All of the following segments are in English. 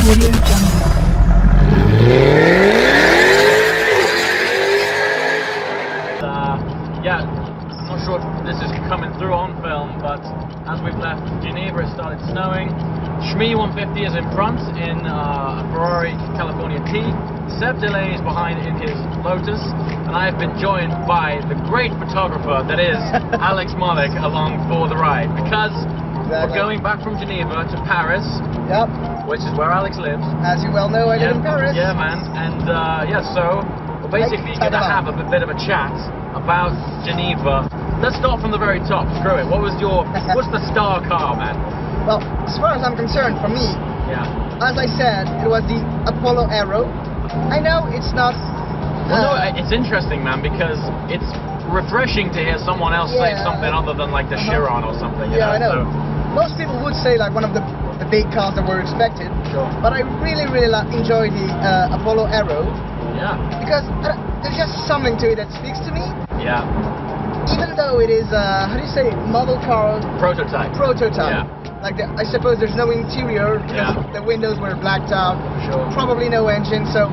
Audio Jungle. Yeah, I'm not sure if this is coming through on film, but as we've left Geneva, it started snowing. Shmi 150 is in front in a Ferrari California T. Seb Delay is behind in his Lotus, and I have been joined by the great photographer that is Alex Molik along for the ride, because we're going back from Geneva to Paris, which is where Alex lives. As you well know, I live in Paris. Yeah, man, and so we're basically going to have a bit of a chat about Geneva. Let's start from the very top. Screw it. What's the star car, man? Well, as far as I'm concerned, for me, as I said, it was the Apollo Aero. I know it's not... Well, no, it's interesting, man, because it's refreshing to hear someone else say something other than like the Chiron or something. You know? I know. So, most people would say like one of the big cars that were expected. Sure. But I really enjoy the Apollo Aero. Yeah. Because there's just something to it that speaks to me. Yeah. Even though it is, how do you say, model car... Prototype. Yeah. Like, I suppose there's no interior, because the windows were blacked out. Sure. Probably no engine, so...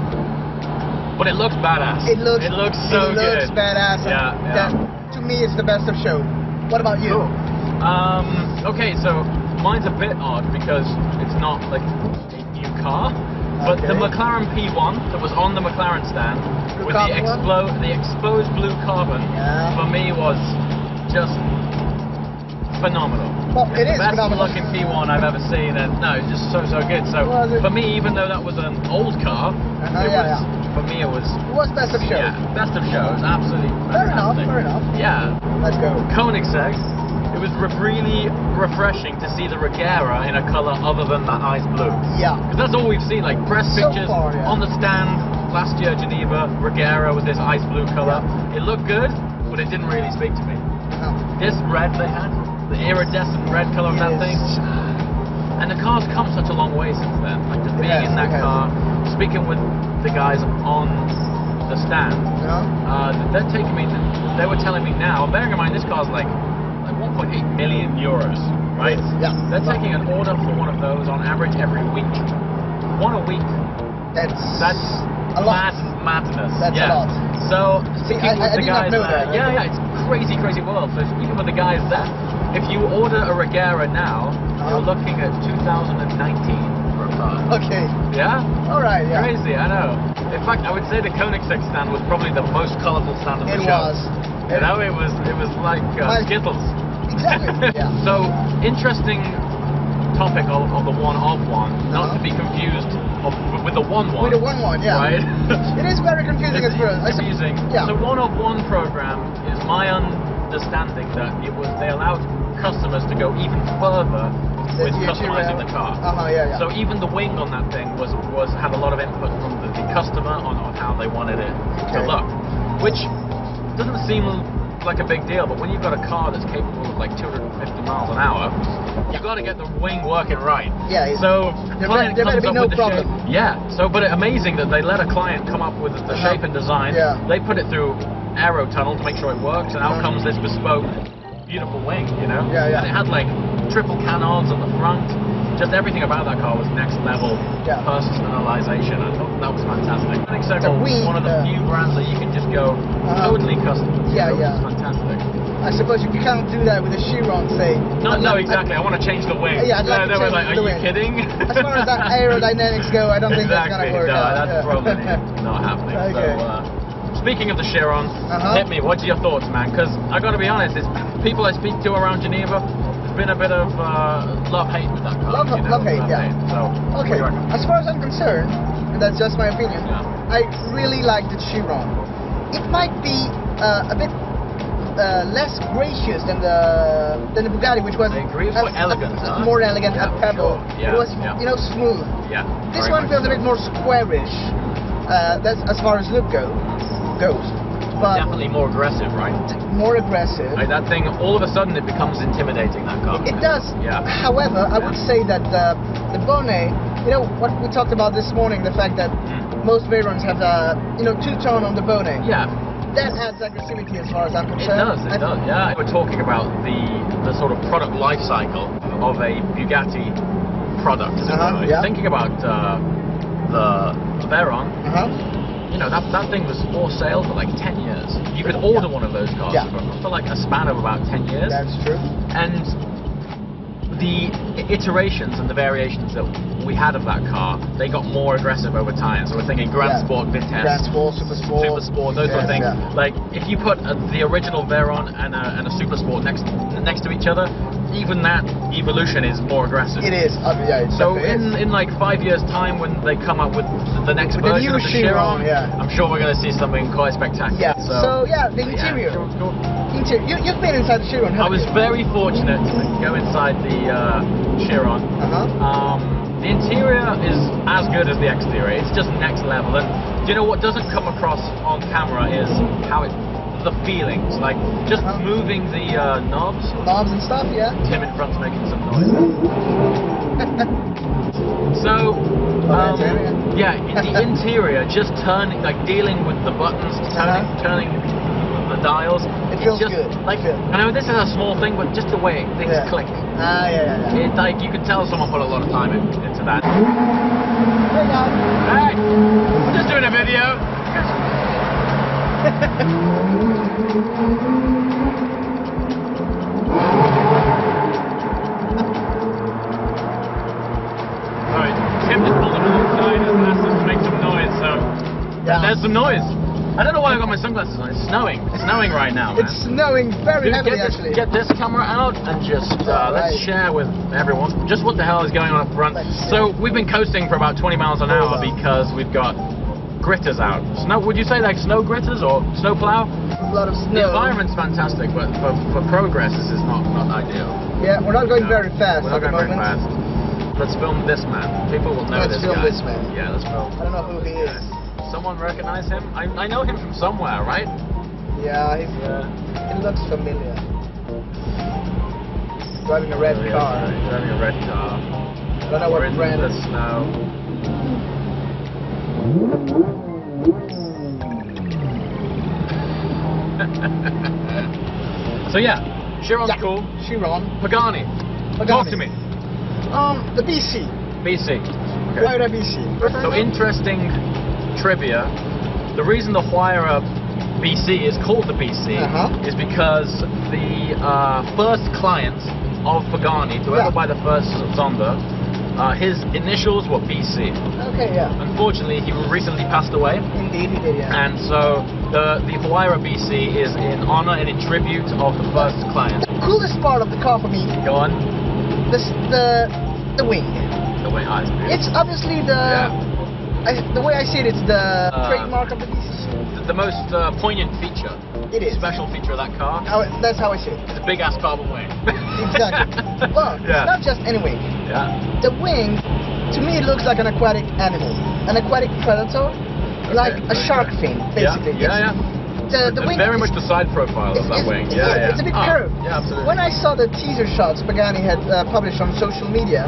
But it looks badass. It looks so good. It looks badass. Yeah. That, to me, it's the best of show. What about you? Cool. Okay, so mine's a bit odd because it's not like a new car. But the McLaren P1 that was on the McLaren stand with the exposed blue carbon, for me was just phenomenal. Well, it is the best phenomenal. looking P1 I've ever seen, and no, it's just so good. So for me, even though that was an old car, for me it was best of show. Yeah, best of show. It was absolutely fair fantastic. enough. Yeah. Let's go. Koenigsegg. It was really refreshing to see the Regera in a colour other than that ice blue. Yeah. Because that's all we've seen, like press pictures on the stand last year at Geneva, Regera with this ice blue colour. It looked good, but it didn't really speak to me. No. This red they had, the iridescent red colour of that thing. And the car's come such a long way since then. Like just being in that car, speaking with the guys on the stand, they're taking me, they were telling me now, bearing in mind this car's like 1.8 million euros, right? Yeah. They're taking an order for one of those on average every week. One a week. That's a lot. Madness. That's a lot. So speaking with the guys, did not know that. It's a crazy world. So speaking with the guys there, if you order a Regera now, you're looking at 2019 for a car. Okay. Yeah? Alright, yeah. Crazy, I know. In fact, I would say the Koenigsegg stand was probably the most colourful stand of the show. You know, it was like Skittles. Exactly. Yeah. So interesting topic of the one-off one, not to be confused with the one-one. With the one-one, yeah. Right. It is very confusing at first. Confusing. Yeah. So one-of-one program is my understanding that they allowed customers to go even further with customizing the car. So even the wing on that thing had a lot of input from the customer on how they wanted it to look, which doesn't seem like a big deal, but when you've got a car that's capable of like 250 miles an hour, you've got to get the wing working right. Yeah. So the client comes up with the problem. shape. Yeah. So, but amazing that they let a client come up with the shape and design. Yeah. They put it through aero tunnel to make sure it works, and out comes this bespoke, beautiful wing. You know. Yeah. And it had like triple canards on the front. Just everything about that car was next level personalization. I thought that was fantastic. I think so. One of the few brands that you can just go totally custom. Yeah. Fantastic. I suppose you can't do that with a Chiron, say. No, exactly. I want to change the wing. Yeah, I'd like to change are you kidding? As far as that aerodynamics go, I don't think that's going to work out. That's probably not happening. Okay. So, speaking of the Chiron, hit me. What's your thoughts, man? Because I got to be honest, it's people I speak to around Geneva. Been a bit of love-hate with that car. Love-hate, yeah. So, okay, as far as I'm concerned, and that's just my opinion, I really like the Chiron. It might be a bit less gracious than the Bugatti, which was more elegant. More elegant at Pebble. Yeah. It was, smooth. Yeah. This one feels a bit more squarish. That's as far as look goes. But definitely more aggressive, right? More aggressive. Like that thing, all of a sudden it becomes intimidating, that car. It does. Yeah. However, I would say that the bonnet, what we talked about this morning, the fact that most Veyrons have two-tone on the bonnet. Yeah. That adds aggressivity as far as I'm concerned. It does, yeah. We're talking about the sort of product life cycle of a Bugatti product. As it were. Yeah. Thinking about the Veyron, you know, that thing was for sale for like 10 years. You could order one of those cars for like a span of about 10 years. That's true. And the iterations and the variations that we had of that car, they got more aggressive over time. So we're thinking Grand Sport, Vitesse, Grand Sport, Super Sport, those sort of things. Like if you put the original Veyron and a Super Sport next to each other, even that evolution is more aggressive. It is. So in like 5 years' time, when they come up with the next version of the Chiron, I'm sure we're going to see something quite spectacular. Yeah. So the interior. You've been inside the Chiron. I was very fortunate to go inside the Chiron. The interior is as good as the exterior. It's just next level. And you know what doesn't come across on camera is how the feelings, like just moving the knobs and stuff. Tim in front's making some noise. So the interior, just turning, like dealing with the buttons, turning the dials. It feels just good. Like, I know this is a small thing, but just the way things click. It, like, you could tell someone put a lot of time into that. Hey guys. Hey, I'm just doing a video. Alright, Tim just pulled up alongside and asked us to make some noise, so there's some noise. I don't know why I've got my sunglasses on. It's snowing. It's snowing right now, man. It's snowing very heavily, actually. Get this camera out and just let's share with everyone just what the hell is going on up front. So we've been coasting for about 20 miles an hour because we've got gritters out. Snow? Would you say like snow gritters or snow plow? A lot of snow. The environment's fantastic, but for progress, this is not ideal. Yeah, we're not going very fast. We're not going very fast. Let's film this man. People will know this guy. Let's film this man. Yeah, let's film. I don't know who he is. Someone recognize him? I know him from somewhere, right? Yeah, he looks familiar. Driving a red car. He's driving a red car. I don't know what brand. The snow. So Chiron's cool. Chiron. Pagani. Talk to me. The BC. BC. Okay. Huayra BC. So interesting trivia. The reason the Huayra BC is called the BC is because the first client of Pagani to ever buy the first Zonda, his initials were BC. Okay, Unfortunately, he recently passed away. Indeed, he did, And so the Huayra BC is in honor and in tribute of the first client. The coolest part of the car for me. Go on. The wing. The wing. It's obviously the way I see it, it's the trademark of the BC. The most poignant feature. It is. Special feature of that car. That's how I see it. It's a big ass carbon wing. Exactly. Well, it's not just any wing. The wing, to me, it looks like an aquatic animal, an aquatic predator, like a shark fin, basically. The wing very much the side profile of that wing. It's a bit curved. Yeah, absolutely. When I saw the teaser shots Pagani had published on social media,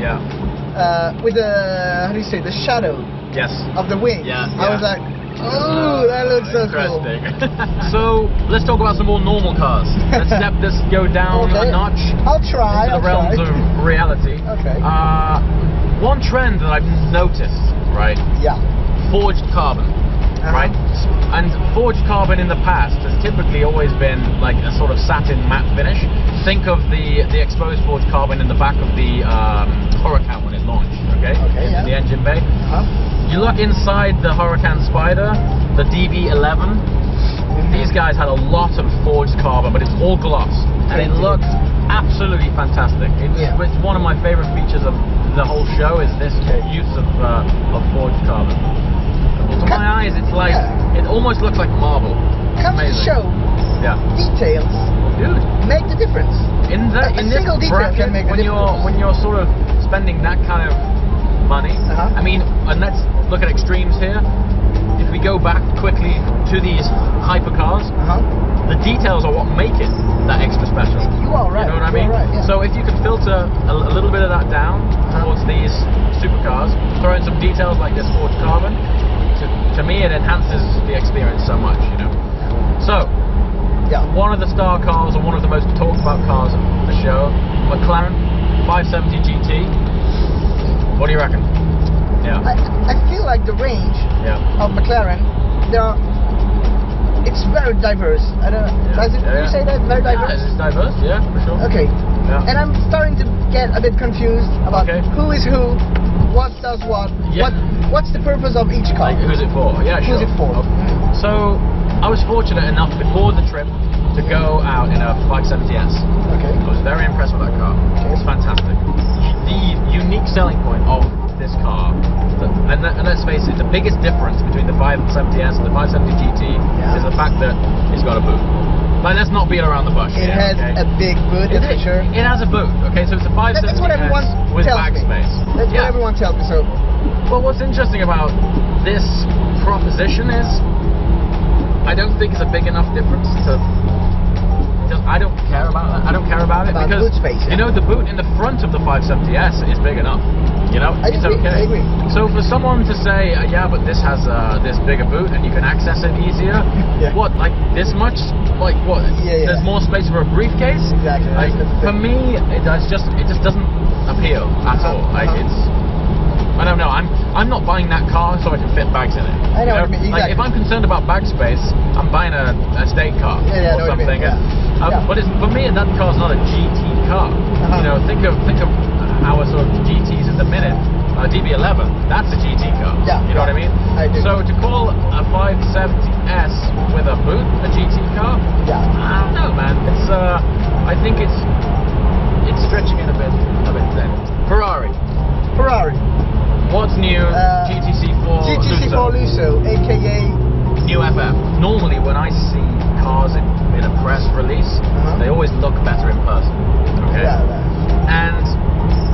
with the the shadow of the wing, I was like, oh, that looks so cool. So let's talk about some more normal cars. Let's go down a notch. I'll try. Into the realms of reality. Okay. One trend that I've noticed, right? Forged carbon. Right? And forged carbon in the past has typically always been like a sort of satin matte finish. Think of the exposed forged carbon in the back of the Huracan when it launched, in the engine bay. You look inside the Huracan Spider, the DB11, these guys had a lot of forged carbon, but it's all gloss, and it looks absolutely fantastic. It's one of my favorite features of the whole show is this use of forged carbon. To my eyes, it's like, it almost looks like marble. Comes to show, details make the difference. In this bracket, when you're sort of spending that kind of money, I mean, and let's look at extremes here. If we go back quickly to these hypercars, the details are what make it that extra special. You are right. You know what I mean? Right, So if you can filter a little bit of that down towards these supercars, throw in some details like this forged carbon, to me it enhances the experience so much, you know. So, one of the star cars, or one of the most talked about cars of the show, McLaren 570 GT. What do you reckon? Yeah. I feel like the range Yeah. of McLaren, it's very diverse. I don't know. Yeah. Can you say that? Very diverse? Yeah, it's diverse, yeah, for sure. Okay. Yeah. And I'm starting to get a bit confused about who is who, what does what, Yeah. what's the purpose of each car? Like, who's it for? Yeah, sure. Who's it for? Okay. So, I was fortunate enough before the trip to go out in a 570S. Okay. I was very impressed with that car. Okay. It's fantastic. The unique selling point of this car, and let's face it, the biggest difference between the 570S and the 570 GT is the fact that it's got a boot. Like, let's not beat around the bush. It has a big boot, that's for sure. It has a boot, okay, so it's a 570S That's what everyone with tells back me. space. That's what everyone tells me, so... Well, what's interesting about this proposition is, I don't think it's a big enough difference to... I don't care about that. I don't care about it because, boot space, you know, the boot in the front of the 570S is big enough. You know, I agree. okay. So for someone to say, yeah, but this has this bigger boot and you can access it easier, what, like this much? Like what? Yeah. There's more space for a briefcase? Exactly. Like, for me, it just doesn't appeal at all. Like I don't know. I'm not buying that car so I can fit bags in it. I know what you mean. Exactly. Like if I'm concerned about bag space, I'm buying a state car or something. But for me, that car's not a GT car. You know, think of our sort of GTs at the minute. DB11, that's a GT car. Yeah. You know what I mean? I do. So to call a 570S with a boot a GT car, I don't know, man. It's I think it's stretching it a bit thin. Ferrari. What's new? GTC4 Lusso, aka new FF. Normally, when I see cars in a press release, they always look better in person. Okay. And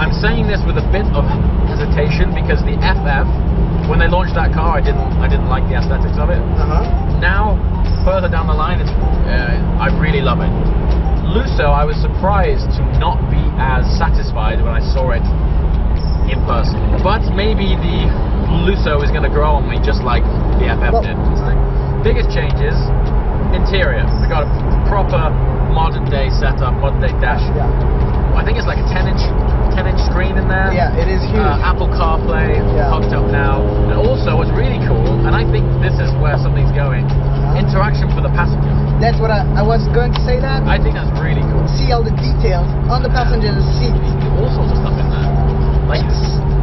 I'm saying this with a bit of hesitation because the FF, when they launched that car, I didn't like the aesthetics of it. Now, further down the line, I really love it. Lusso, I was surprised to not be as satisfied when I saw it in person. But maybe the Lusso is going to grow on me just like the FF did. Biggest changes, interior. We got a proper modern day setup, modern day dash. I think it's like a 10-inch screen in there. Yeah, it is huge. Apple CarPlay hooked up now. And also what's really cool, and I think this is where something's going, interaction for the passenger. That's what I was going to say that. I think that's really cool. See all the details on the passenger's seat. All sorts of stuff in there. Like,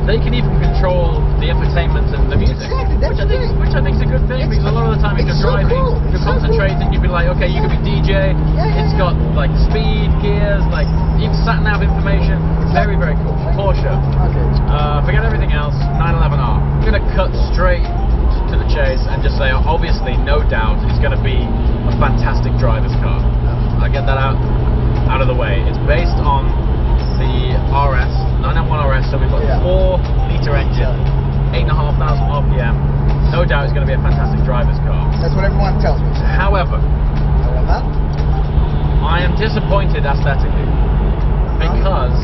they can even control the entertainment and the music. Exactly, which I think is a good thing, because a lot of the time if you're driving, you're concentrating, you'd be like, okay, you could be DJ, it's got like speed, gears, like even sat-nav information. Very, very cool. Porsche. Okay. Forget everything else, 911R. I'm going to cut straight to the chase and just say, obviously, no doubt, it's going to be a fantastic driver's car. I'll get that out of the way. It's based on the RS, 991 RS, so we've got a 4-litre engine, 8,500 RPM. No doubt it's going to be a fantastic driver's car. That's what everyone tells me. However, I am disappointed aesthetically because,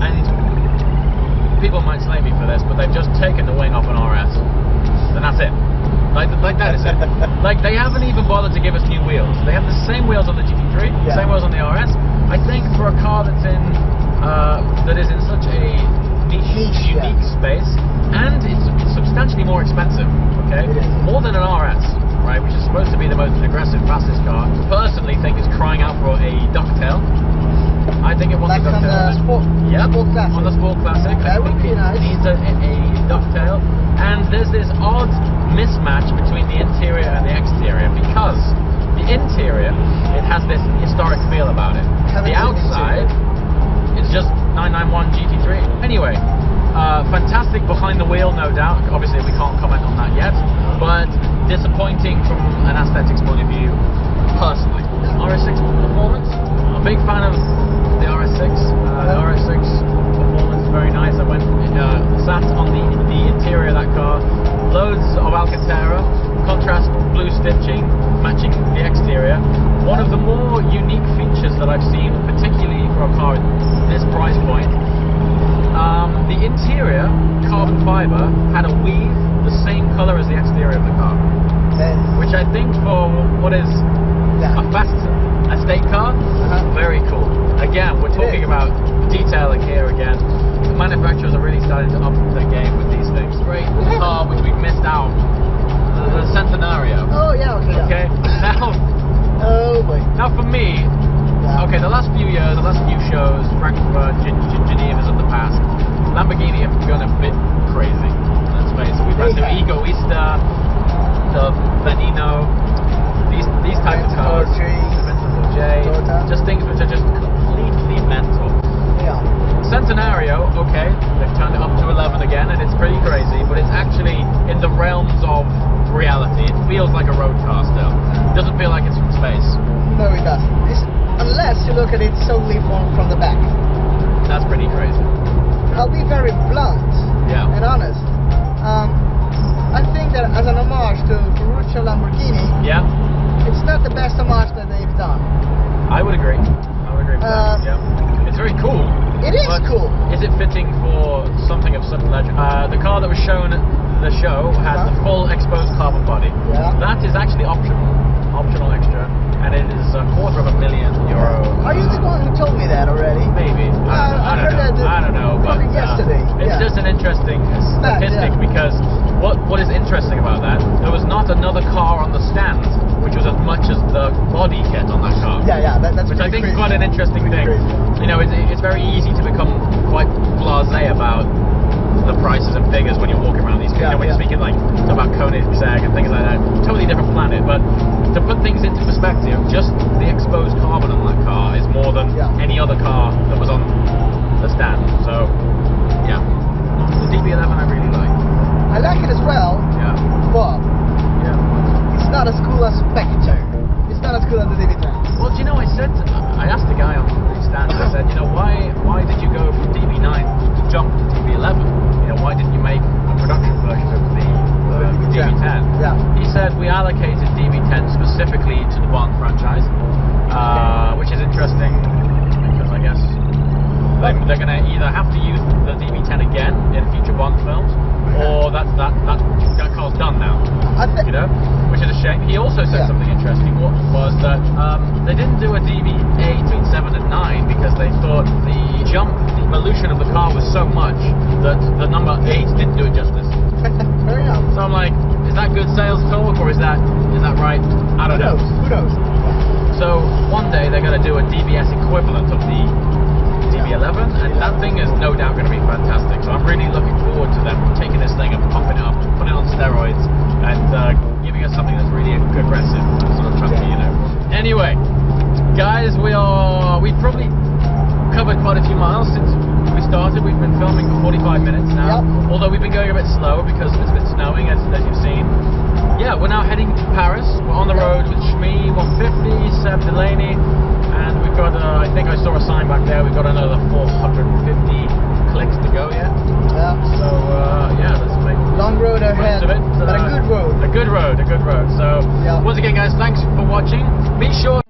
and people might slay me for this, but they've just taken the wing off an RS, and that's it. Like that is it. Like, they haven't even bothered to give us new wheels. They have the same wheels on the GT3, same wheels on the RS. I think for a car that's that is in such a niche, unique space, and it's substantially more expensive, okay? More than an RS, right, which is supposed to be the most aggressive, fastest car. Personally think it's crying out for a ducktail. I think it wants a ducktail. Sport Classic. On the Sport Classic. That would be nice. It needs a ducktail. And there's this odd mismatch between the interior and the exterior, because the interior, it has this historic feel about it. The outside, it's just 991 GT3. Anyway, fantastic behind the wheel, no doubt. Obviously, we can't comment on that yet, but disappointing from an aesthetics point of view, personally. RS6 performance, I'm a big fan of the RS6. The RS6 performance is very nice. I went sat on the interior of that car. Loads of Alcantara, contrast blue stitching, matching the exterior. One of the more unique features that I've seen, particularly for a car at this price point, the interior, carbon fiber, had a weave the same color as the exterior of the car. Which I think for what is a estate car. Very cool. Again, we're talking about detailing here again. The manufacturers are really starting to up their game with these things. Great car which we've missed out. The Centenario. Oh yeah, okay. Now, oh boy. Now for me, okay, the last few years, the last few shows, Frankfurt, Geneva's of the past, Lamborghini have gone a bit crazy. Let's face it. We've had the Egoista, the Veneno, these types of cars, the Aventador J, just things which are just completely mental. Yeah. Centenario, okay, they've turned it up to 11 again, and it's pretty crazy, but it's actually in the realms of reality. It feels like a road car still. It doesn't feel like it's from space. No, it doesn't. Unless you look at it solely from the back. That's pretty crazy. I'll be very blunt and honest. I think that as an homage to Ferruccio Lamborghini, it's not the best homage that they've done. I would agree. I would agree with that. Yeah. It's very cool. It is cool. Is it fitting for something of such legend? The car that was shown at the show has the full exposed carbon body. That is actually optional extra, and it is €250,000. Are you the one who told me that already? Maybe. I don't know. But yesterday. It's just an interesting statistic because what is interesting about that? There was not another car on the stand which was as much as the body kit on that car. That's which I think is quite an interesting thing. Crazy. You know, it's very easy to become quite blasé about the prices and figures when you're walking around these streets. When you're speaking like about Koenigsegg and things like that, totally different planet. But to put things into perspective, just the exposed carbon on that car is more than any other car that was on the stand. So yeah, the DB11 I really like. I like it as well. But it's not as cool as Spectre. It's not as cool as the DB10. Well, do you know, I asked the guy on the stand, I said, you know, why did you go from DB9 to jump to DB11? You know, why didn't you make a production version of the DB10? He said, we allocated DB10 specifically to the Bond franchise, which is interesting because I guess they're going to either have to use the DB10 again in future Bond films, or that car's done now, you know, which is a shame. He also said something interesting, was that they didn't do a DB8 between 7 and 9 because they thought the jump, the evolution of the car was so much that the number 8 didn't do it justice. Fair enough. So I'm like, is that good sales talk, or is that right? I don't know. Who knows? So one day they're going to do a DBS equivalent of the DB11, and that thing is no doubt going to be fantastic. So I'm really looking forward to them taking this thing and pumping it up, putting it on steroids, and giving us something that's really aggressive, sort of chunky, you know. Anyway, guys, we've probably covered quite a few miles since we started. We've been filming for 45 minutes now, although we've been going a bit slow because it's been snowing, as you've seen. Yeah, we're now heading to Paris. We're on the road with Shmee 150, Seb Delaney, and we've got, I think I saw a sign back there, we've got another 450 clicks to go yet. So, let's make long road ahead, of it. but a good road. A good road. So, once again, guys, thanks for watching. Be sure